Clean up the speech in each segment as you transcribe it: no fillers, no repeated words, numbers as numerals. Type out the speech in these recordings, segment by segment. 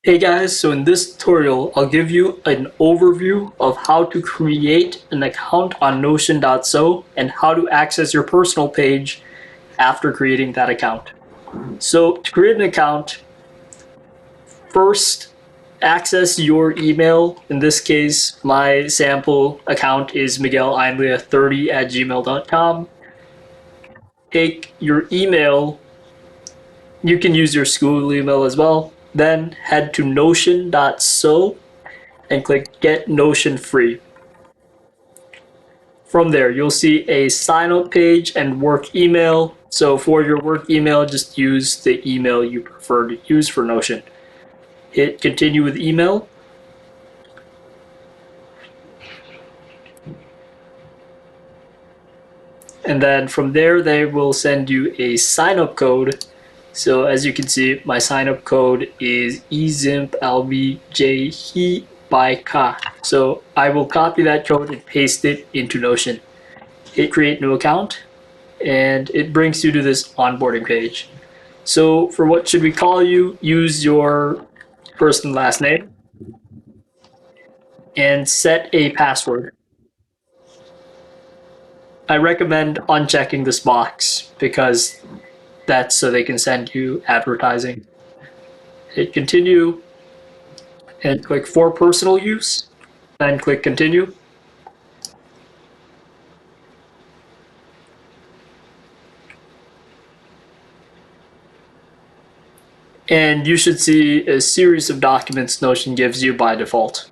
Hey guys, so in this tutorial, I'll give you an overview of how to create an account on Notion.so and how to access your personal page after creating that account. So to create an account, first access your email. In this case, my sample account is miguelinlia30@gmail.com. Take your email. You can use your school email as well. Then head to Notion.so and click Get Notion Free. From there, you'll see a sign up page and work email. So for your work email, just use the email you prefer to use for Notion. Hit continue with email. And then from there, they will send you a sign up code. So as you can see, my sign up code is EZIMPLBJHE by Ka. So I will copy that code and paste it into Notion. Hit create new account and it brings you to this onboarding page. So for what should we call you, use your first and last name and set a password. I recommend unchecking this box because that's so they can send you advertising. Hit continue and click for personal use, then click continue. And you should see a series of documents Notion gives you by default.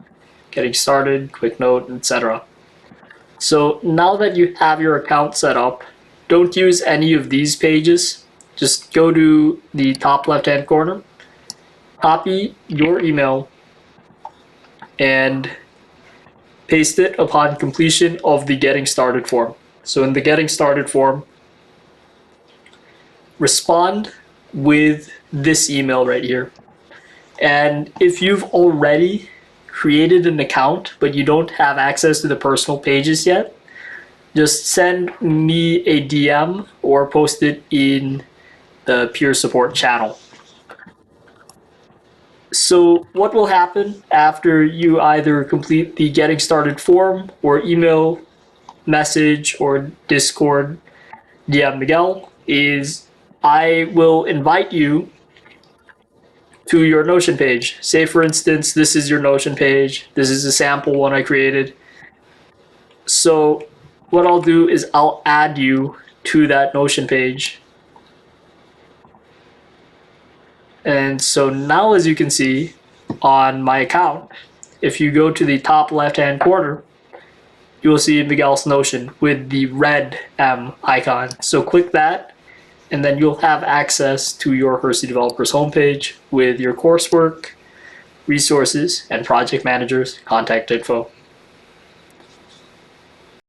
Getting started, quick note, etc. So now that you have your account set up, don't use any of these pages. Just go to the top left-hand corner, copy your email, and paste it upon completion of the Getting Started form. So in the Getting Started form, respond with this email right here. And if you've already created an account but you don't have access to the personal pages yet, just send me a DM or post it in the peer support channel. So what will happen after you either complete the Getting Started form or email, message, or Discord DM Miguel is I will invite you to your Notion page. Say for instance, this is your Notion page. This is a sample one I created. So what I'll do is I'll add you to that Notion page. And so now as you can see on my account, if you go to the top left-hand corner, you will see Miguel's Notion with the red M icon. So click that and then you'll have access to your Hersey Developers homepage with your coursework, resources, and project managers contact info.